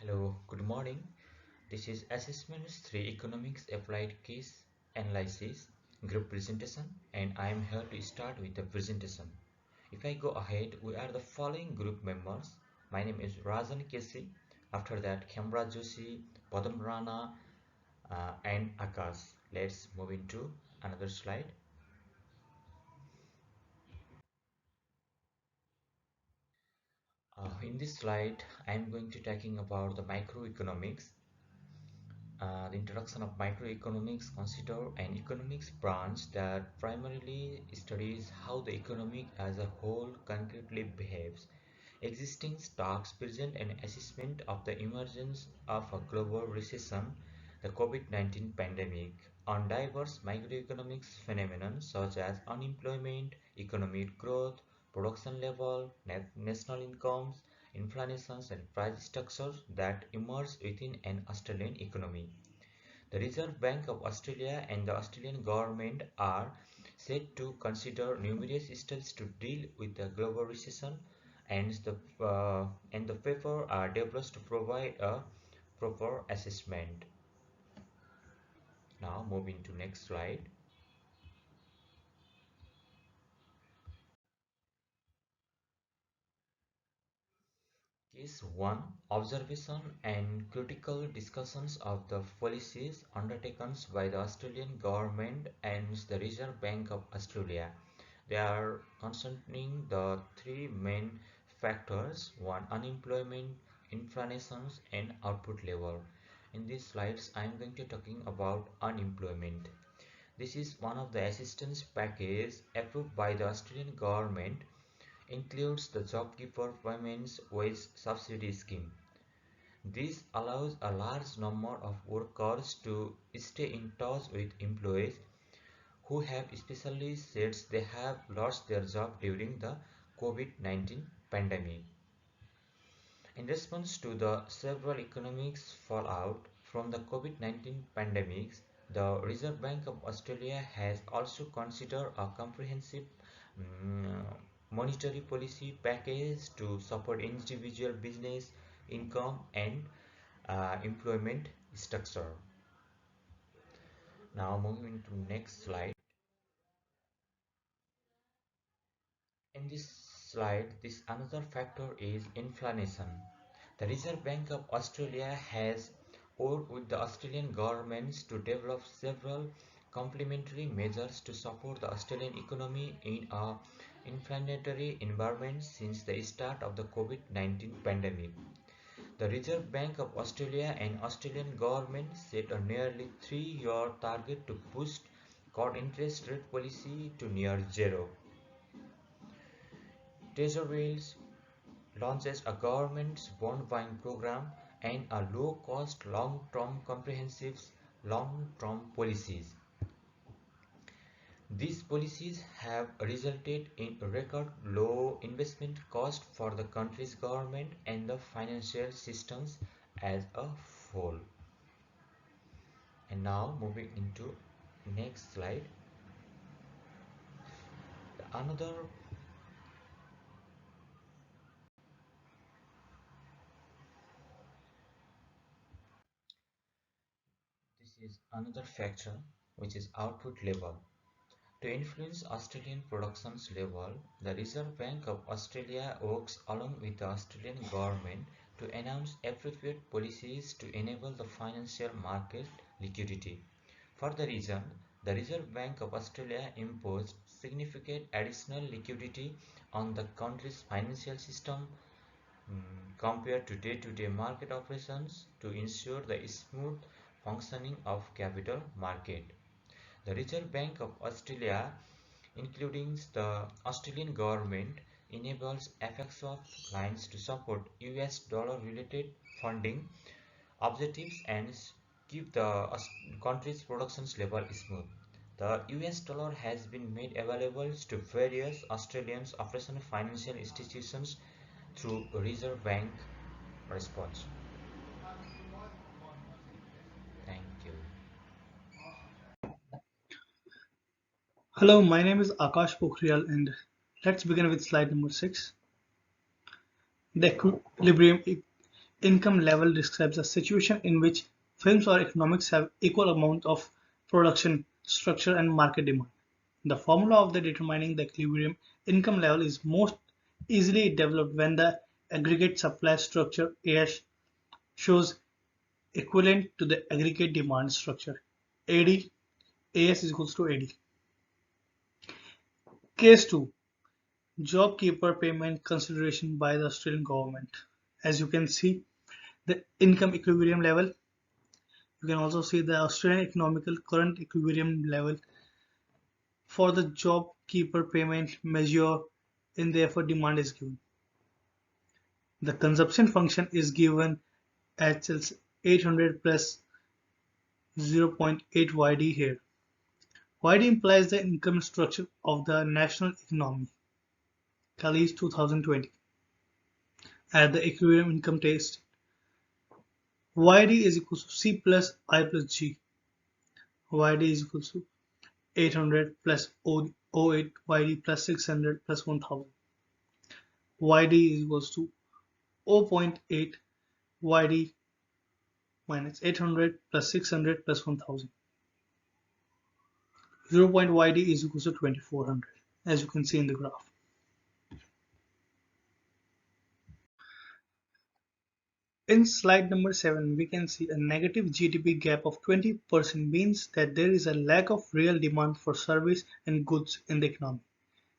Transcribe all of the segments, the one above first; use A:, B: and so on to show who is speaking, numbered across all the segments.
A: Hello, good morning. This is Assessment 3 Economics Applied Case Analysis Group presentation, and I am here to start with the presentation. If I go ahead, we are the following group members. My name is Rajan Kesi. After that, Khemra Joshi, Padam Rana, and Akash. Let's move into another slide. In this slide, I am going to talking about the microeconomics. The introduction of microeconomics consider an economics branch that primarily studies how the economy as a whole concretely behaves. Existing stocks present an assessment of the emergence of a global recession, the COVID-19 pandemic, on diverse microeconomics phenomena such as unemployment, economic growth, production level, national incomes, inflations, and price structures that emerge within an Australian economy. The Reserve Bank of Australia and the Australian government are said to consider numerous steps to deal with the global recession, and the paper are developed to provide a proper assessment. Now moving to next slide. Case 1. Observation and critical discussions of the policies undertaken by the Australian government and the Reserve Bank of Australia. They are concerning the three main factors: 1. Unemployment, inflation, and output level. In these slides, I am going to talking about unemployment. This is one of the assistance packages approved by the Australian government, includes the JobKeeper Payments Wage Subsidy Scheme. This allows a large number of workers to stay in touch with employees who have especially said they have lost their job during the COVID-19 pandemic. In response to the several economics fallout from the COVID-19 pandemic, the Reserve Bank of Australia has also considered a comprehensive mm, monetary policy package to support individual business income and employment structure. Now moving to next slide. In this slide, this another factor is inflation. The Reserve Bank of Australia has worked with the Australian governments to develop several complementary measures to support the Australian economy in a inflationary environment since the start of the COVID-19 pandemic. The Reserve Bank of Australia and Australian government set a nearly 3-year target to boost core interest rate policy to near zero. Treasuries launches a government's bond buying program and a low-cost long-term comprehensive long-term policies. These policies have resulted in record low investment cost for the country's government and the financial systems as a whole. And now moving into next slide. Another This is another factor, which is output level. To influence Australian productions level, the Reserve Bank of Australia works along with the Australian government to announce appropriate policies to enable the financial market liquidity. For the reason, the Reserve Bank of Australia imposed significant additional liquidity on the country's financial system compared to day-to-day market operations to ensure the smooth functioning of capital market. The Reserve Bank of Australia, including the Australian government, enables FX swap lines to support US dollar related funding objectives and keep the country's production level smooth. The US dollar has been made available to various Australian operational financial institutions through Reserve Bank response. Thank you.
B: Hello, my name is Akash Pokhriyal, and let's begin with slide number 6. The equilibrium income level describes a situation in which firms or economics have equal amount of production, structure, and market demand. The formula of the determining the equilibrium income level is most easily developed when the aggregate supply structure AS shows equivalent to the aggregate demand structure. AD AS is equals to AD. Case 2. JobKeeper payment consideration by the Australian government. As you can see, the income equilibrium level. You can also see the Australian economical current equilibrium level for the JobKeeper payment measure and therefore demand is given. The consumption function is given at 800 plus 0.8 YD here. YD implies the income structure of the national economy. Callis 2020. At the equilibrium income test, YD is equal to C plus I plus G. YD is equal to 800 plus 08 YD plus 600 plus 1000. YD is equals to 0.8 YD minus 800 plus 600 plus 1000. 0.YD is equals to 2400, as you can see in the graph. In slide number 7, we can see a negative GDP gap of 20% means that there is a lack of real demand for service and goods in the economy,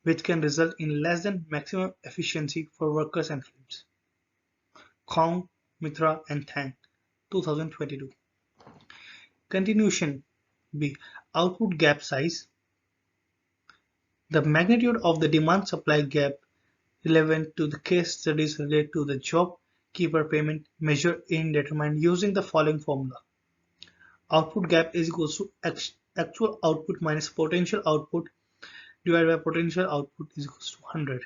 B: which can result in less than maximum efficiency for workers and firms. Kong, Mitra, and Tang, 2022. Continuation B. Output gap size. The magnitude of the demand-supply gap relevant to the case studies related to the job keeper payment measure in determined using the following formula. Output gap is equal to actual output minus potential output divided by potential output is equal to 100.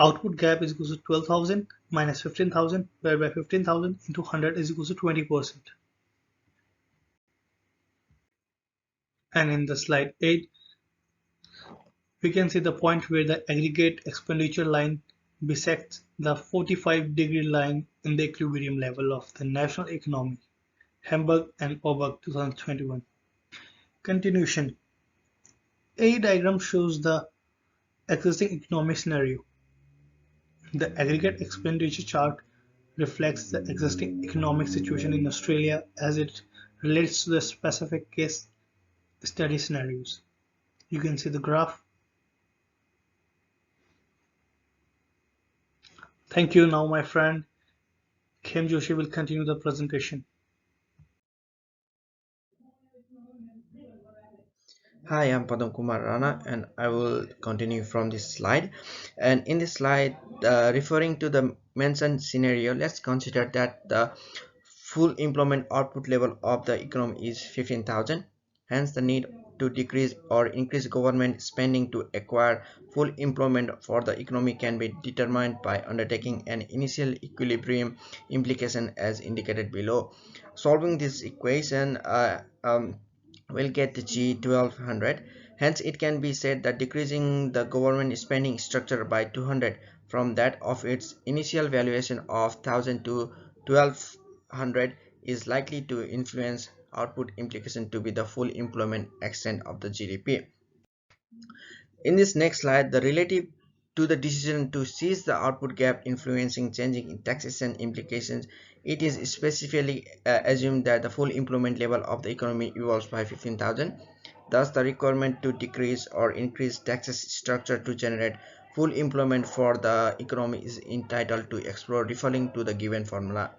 B: Output gap is equal to 12,000 minus 15,000 divided by 15,000 into 100 is equal to 20%. And in the slide 8, we can see the point where the aggregate expenditure line bisects the 45-degree line in the equilibrium level of the national economy. Hamburg and Oberg 2021. Continuation. A diagram shows the existing economic scenario. The aggregate expenditure chart reflects the existing economic situation in Australia as it relates to the specific case study scenarios. You can see the graph. Thank you. Now my friend Khem Joshi will continue the presentation.
C: Hi, I'm Padam Kumar Rana and I will continue from this slide. And in this slide, referring to the mentioned scenario, let's consider that the full employment output level of the economy is 15,000. Hence, the need to decrease or increase government spending to acquire full employment for the economy can be determined by undertaking an initial equilibrium implication as indicated below. Solving this equation, will get the G 1200. Hence, it can be said that decreasing the government spending structure by 200 from that of its initial valuation of 1000 to 1200 is likely to influence output implication to be the full employment extent of the GDP. In this next slide, the relative to the decision to seize the output gap influencing changing in taxation implications, it is specifically assumed that the full employment level of the economy evolves by 15,000. Thus, the requirement to decrease or increase taxes structure to generate full employment for the economy is entitled to explore referring to the given formula.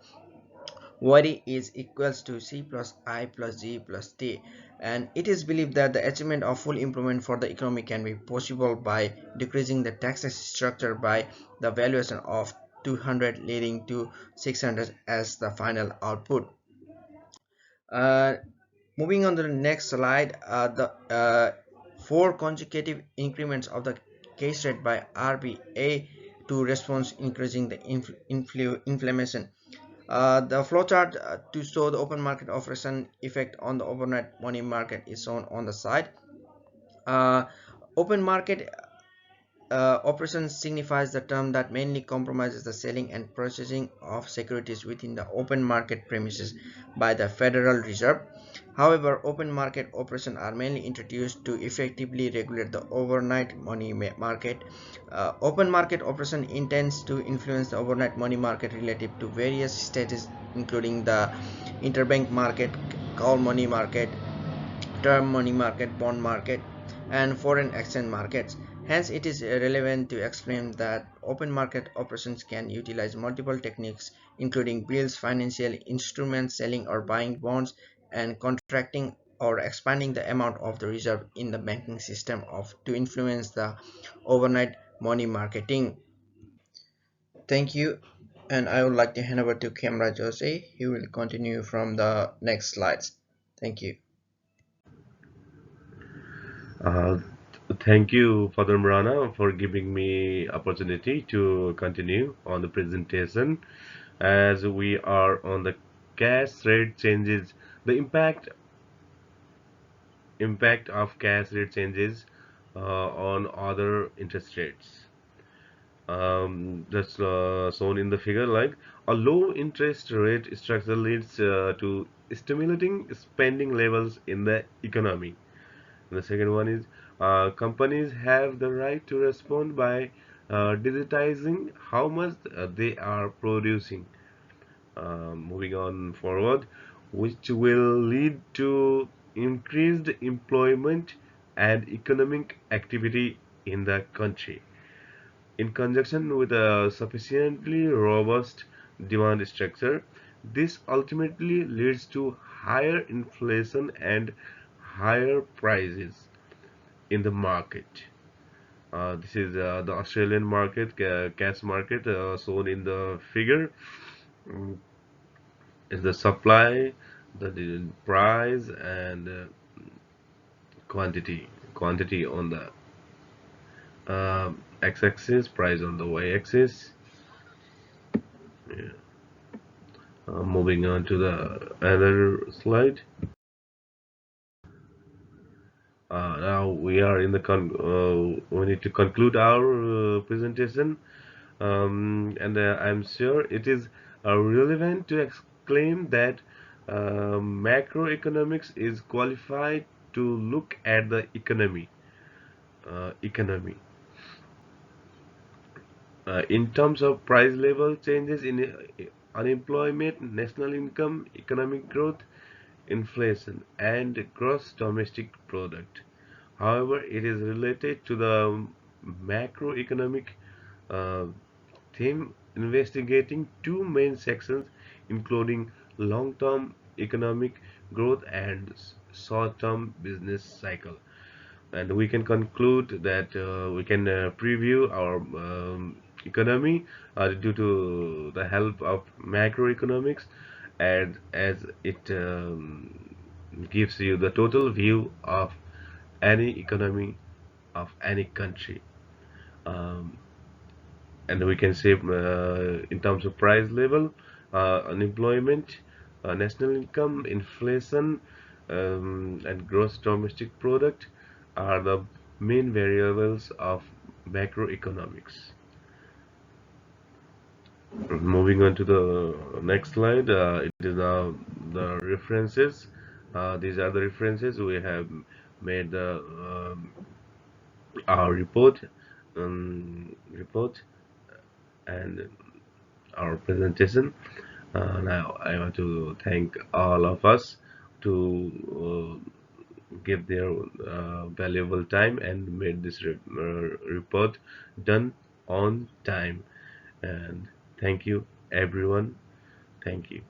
C: Y is equals to C plus I plus G plus T, and it is believed that the achievement of full employment for the economy can be possible by decreasing the taxes structure by the valuation of 200 leading to 600 as the final output. uh, Moving on to the next slide, the four consecutive increments of the case rate by RBA to response increasing the inflammation. The flowchart to show the open market operation effect on the overnight money market is shown on the side. Uh, Open market operations signifies the term that mainly compromises the selling and processing of securities within the open market premises by the Federal Reserve. However, open market operations are mainly introduced to effectively regulate the overnight money market. Open market operation intends to influence the overnight money market relative to various states, including the interbank market, call money market, term money market, bond market, and foreign exchange markets. Hence, it is relevant to explain that open market operations can utilize multiple techniques, including bills, financial instruments, selling or buying bonds, and contracting or expanding the amount of the reserve in the banking system of to influence the overnight money marketing. Thank you, and I would like to hand over to Camera Jose. He will continue from the next slides. Thank you.
D: Uh, Thank you, Father Mrana, for giving me opportunity to continue on the presentation. As we are on the cash rate changes, the impact of cash rate changes on other interest rates. That's shown in the figure. Like a low interest rate structure leads to stimulating spending levels in the economy. The second one is companies have the right to respond by digitizing how much they are producing. Moving on forward, which will lead to increased employment and economic activity in the country. In conjunction with a sufficiently robust demand structure, this ultimately leads to higher inflation and higher prices in the market. This is the Australian market, cash market, shown in the figure. Mm, is the supply, the price, and quantity on the x-axis, price on the y-axis. Yeah. Moving on to the other slide. Now we are in the we need to conclude our presentation, and I'm sure it is relevant to exclaim that macroeconomics is qualified to look at the economy in terms of price level changes in unemployment, national income, economic growth, inflation, and gross domestic product. However, it is related to the macroeconomic uh, theme, investigating two main sections, including long-term economic growth and short-term business cycle. And we can conclude that we can preview our economy due to the help of macroeconomics, and as it gives you the total view of any economy of any country. um, and we can say in terms of price level, unemployment, national income, inflation, and gross domestic product are the main variables of macroeconomics. Moving on to the next slide, it is now the references. These are the references we have made the our report and our presentation. Now I want to thank all of us to give their valuable time and made this report done on time. And thank you, everyone. Thank you.